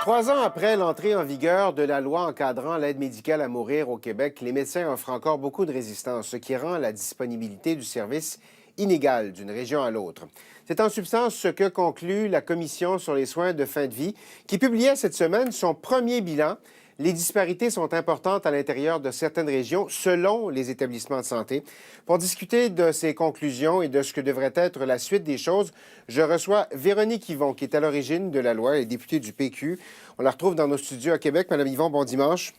3 ans après l'entrée en vigueur de la loi encadrant l'aide médicale à mourir au Québec, les médecins offrent encore beaucoup de résistance, ce qui rend la disponibilité du service inégale d'une région à l'autre. C'est en substance ce que conclut la Commission sur les soins de fin de vie, qui publiait cette semaine son premier bilan. Les disparités sont importantes à l'intérieur de certaines régions selon les établissements de santé. Pour discuter de ces conclusions et de ce que devrait être la suite des choses, je reçois Véronique Yvon, qui est à l'origine de la loi et députée du PQ. On la retrouve dans nos studios à Québec. Madame Yvon, bon dimanche.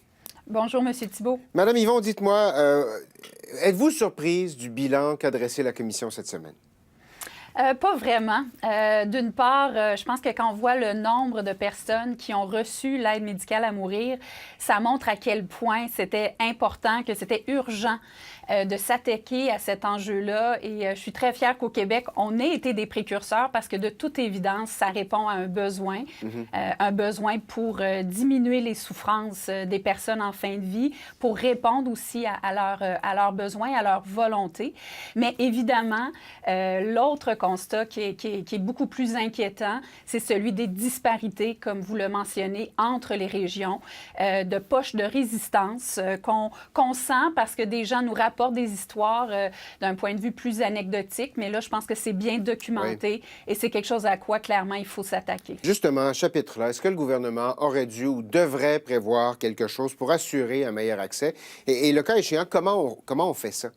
Bonjour, M. Thibault. Madame Yvon, dites-moi, êtes-vous surprise du bilan qu'a dressé la Commission cette semaine? Pas vraiment. D'une part, je pense que quand on voit le nombre de personnes qui ont reçu l'aide médicale à mourir, ça montre à quel point c'était important, que c'était urgent de s'attaquer à cet enjeu-là. Et je suis très fière qu'au Québec, on ait été des précurseurs parce que de toute évidence, ça répond à un besoin pour diminuer les souffrances des personnes en fin de vie, pour répondre aussi à leurs besoins, à leur volonté. Mais évidemment, l'autre constat qui est beaucoup plus inquiétant, c'est celui des disparités, comme vous le mentionnez, entre les régions, de poches de résistance qu'on sent parce que des gens nous rapportent des histoires d'un point de vue plus anecdotique, mais là, je pense que c'est bien documenté et c'est quelque chose à quoi, clairement, il faut s'attaquer. Justement, chapitre-là, est-ce que le gouvernement aurait dû ou devrait prévoir quelque chose pour assurer un meilleur accès? Et le cas échéant, comment on fait ça?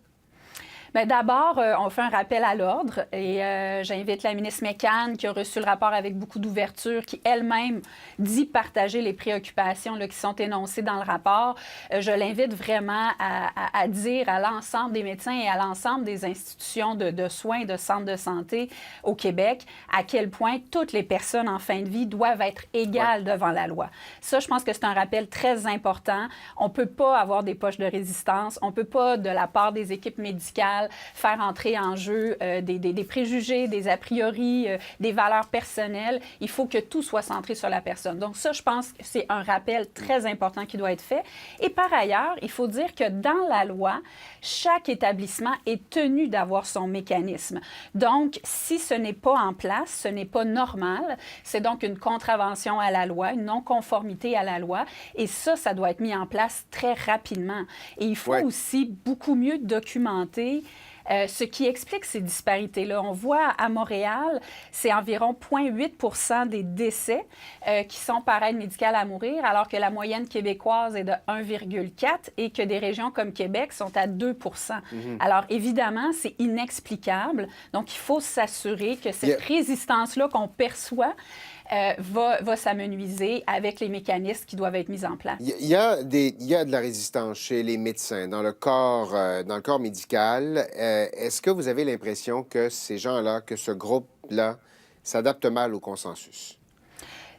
Bien, d'abord, on fait un rappel à l'ordre et j'invite la ministre McCann, qui a reçu le rapport avec beaucoup d'ouverture, qui elle-même dit partager les préoccupations là, qui sont énoncées dans le rapport. Je l'invite vraiment à dire à l'ensemble des médecins et à l'ensemble des institutions de soins, de centres de santé au Québec, à quel point toutes les personnes en fin de vie doivent être égales devant la loi. Ça, je pense que c'est un rappel très important. On ne peut pas avoir des poches de résistance. On ne peut pas, de la part des équipes médicales, faire entrer en jeu des préjugés, des a priori, des valeurs personnelles. Il faut que tout soit centré sur la personne. Donc ça, je pense que c'est un rappel très important qui doit être fait. Et par ailleurs, il faut dire que dans la loi, chaque établissement est tenu d'avoir son mécanisme. Donc, si ce n'est pas en place, ce n'est pas normal. C'est donc une contravention à la loi, une non-conformité à la loi. Et ça doit être mis en place très rapidement. Et il faut aussi beaucoup mieux documenter ce qui explique ces disparités-là. On voit à Montréal, c'est environ 0,8 % des décès qui sont par aide médicale à mourir, alors que la moyenne québécoise est de 1,4 et que des régions comme Québec sont à 2 Alors, évidemment, c'est inexplicable. Donc, il faut s'assurer que cette résistance-là qu'on perçoit va s'amenuiser avec les mécanismes qui doivent être mis en place. Il y a de la résistance chez les médecins dans le corps médical. Est-ce que vous avez l'impression que ces gens-là, que ce groupe-là, s'adapte mal au consensus?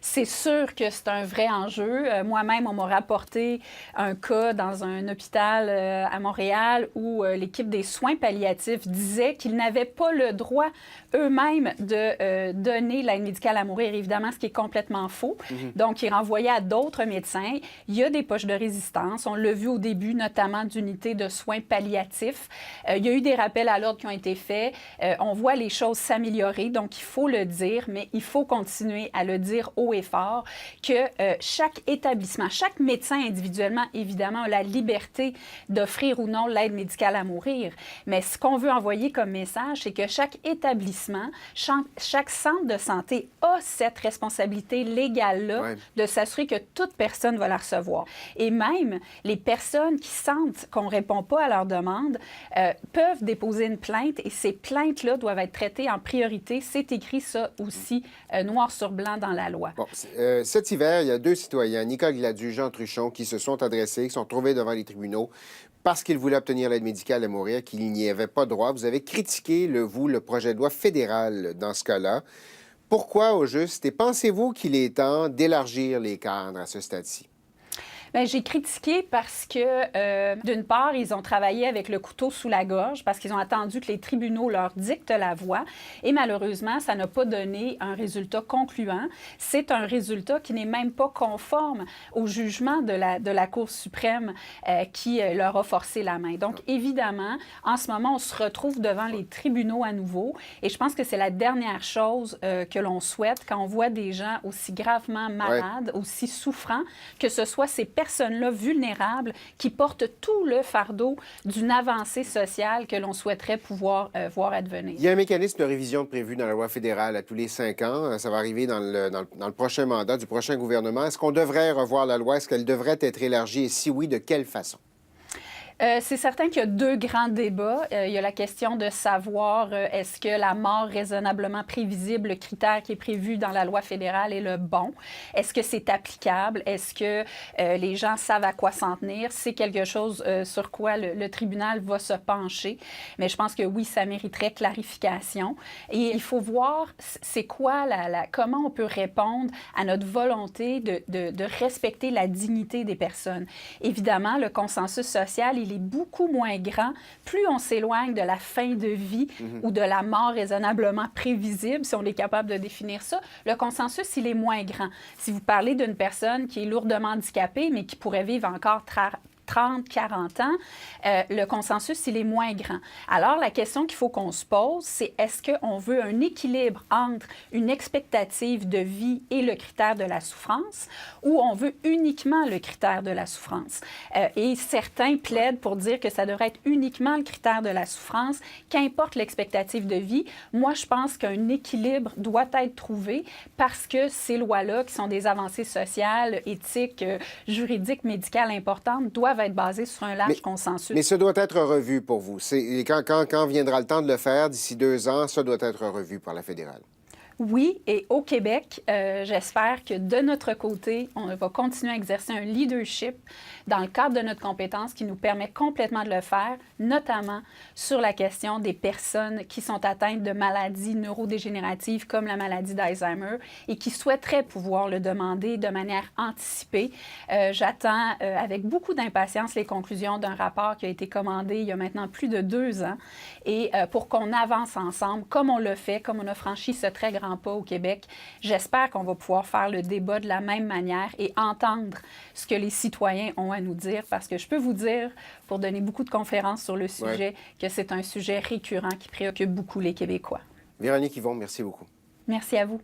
C'est sûr que c'est un vrai enjeu. Moi-même, on m'a rapporté un cas dans un hôpital à Montréal où l'équipe des soins palliatifs disait qu'ils n'avaient pas le droit eux-mêmes de donner l'aide médicale à mourir, évidemment, ce qui est complètement faux. Donc, ils renvoyaient à d'autres médecins. Il y a des poches de résistance. On l'a vu au début, notamment d'unités de soins palliatifs. Il y a eu des rappels à l'ordre qui ont été faits. On voit les choses s'améliorer, donc il faut le dire, mais il faut continuer à le dire haut et fort que chaque établissement, chaque médecin individuellement, évidemment, a la liberté d'offrir ou non l'aide médicale à mourir. Mais ce qu'on veut envoyer comme message, c'est que chaque établissement, chaque centre de santé a cette responsabilité légale-là de s'assurer que toute personne va la recevoir. Et même les personnes qui sentent qu'on ne répond pas à leurs demandes peuvent déposer une plainte et ces plaintes-là doivent être traitées en priorité. C'est écrit ça aussi noir sur blanc dans la loi. Bon, cet hiver, il y a 2 citoyens, Nicole Gladu, Jean Truchon, qui se sont adressés, qui sont trouvés devant les tribunaux parce qu'ils voulaient obtenir l'aide médicale à mourir, qu'ils n'y avaient pas droit. Vous avez critiqué, le projet de loi fédéral dans ce cas-là. Pourquoi, au juste? Et pensez-vous qu'il est temps d'élargir les cadres à ce stade-ci? Bien, j'ai critiqué parce que, d'une part, ils ont travaillé avec le couteau sous la gorge parce qu'ils ont attendu que les tribunaux leur dictent la voie et malheureusement, ça n'a pas donné un résultat concluant. C'est un résultat qui n'est même pas conforme au jugement de la Cour suprême qui leur a forcé la main. Donc, évidemment, en ce moment, on se retrouve devant les tribunaux à nouveau et je pense que c'est la dernière chose que l'on souhaite quand on voit des gens aussi gravement malades, aussi souffrants, que ce soit ces personnes-là vulnérables qui portent tout le fardeau d'une avancée sociale que l'on souhaiterait pouvoir voir advenir. Il y a un mécanisme de révision prévu dans la loi fédérale à tous les 5 ans. Ça va arriver dans le prochain mandat du prochain gouvernement. Est-ce qu'on devrait revoir la loi? Est-ce qu'elle devrait être élargie? Et si oui, de quelle façon? C'est certain qu'il y a deux grands débats. Il y a la question de savoir est-ce que la mort raisonnablement prévisible, le critère qui est prévu dans la loi fédérale, est le bon? Est-ce que c'est applicable? Est-ce que les gens savent à quoi s'en tenir? C'est quelque chose sur quoi le tribunal va se pencher. Mais je pense que oui, ça mériterait clarification. Et il faut voir c'est quoi, comment on peut répondre à notre volonté de respecter la dignité des personnes. Évidemment, le consensus social, il est beaucoup moins grand, plus on s'éloigne de la fin de vie ou de la mort raisonnablement prévisible, si on est capable de définir ça, le consensus, il est moins grand. Si vous parlez d'une personne qui est lourdement handicapée, mais qui pourrait vivre encore 30, 40 ans, le consensus, il est moins grand. Alors, la question qu'il faut qu'on se pose, c'est est-ce qu'on veut un équilibre entre une expectative de vie et le critère de la souffrance ou on veut uniquement le critère de la souffrance? Et certains plaident pour dire que ça devrait être uniquement le critère de la souffrance, qu'importe l'expectative de vie. Moi, je pense qu'un équilibre doit être trouvé parce que ces lois-là, qui sont des avancées sociales, éthiques, juridiques, médicales importantes, doivent être basé sur un large consensus. Mais ça doit être revu pour vous. Quand viendra le temps de le faire, d'ici 2 ans, ça doit être revu par la fédérale. Oui, et au Québec, j'espère que de notre côté, on va continuer à exercer un leadership dans le cadre de notre compétence qui nous permet complètement de le faire, notamment sur la question des personnes qui sont atteintes de maladies neurodégénératives comme la maladie d'Alzheimer et qui souhaiteraient pouvoir le demander de manière anticipée. J'attends avec beaucoup d'impatience les conclusions d'un rapport qui a été commandé il y a maintenant plus de 2 ans et pour qu'on avance ensemble, comme on le fait, comme on a franchi ce très grand pas au Québec. J'espère qu'on va pouvoir faire le débat de la même manière et entendre ce que les citoyens ont à nous dire, parce que je peux vous dire, pour donner beaucoup de conférences sur le sujet, que c'est un sujet récurrent qui préoccupe beaucoup les Québécois. Véronique Yvon, merci beaucoup. Merci à vous.